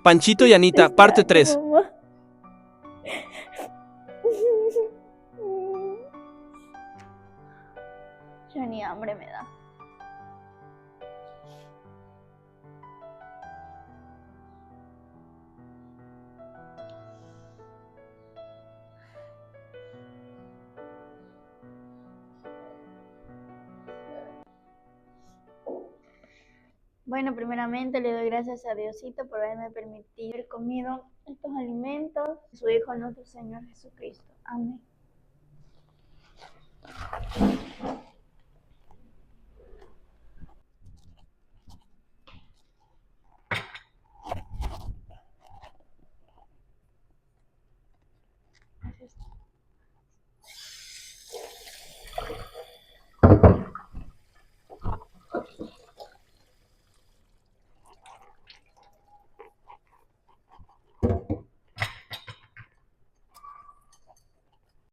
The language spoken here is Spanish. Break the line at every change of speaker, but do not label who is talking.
Panchito y Anita,
Te
parte
extraño,
3.
mamá. Ya ni hambre me da. Bueno, primeramente le doy gracias a Diosito por haberme permitido haber comido estos alimentos. Su Hijo nuestro Señor Jesucristo. Amén.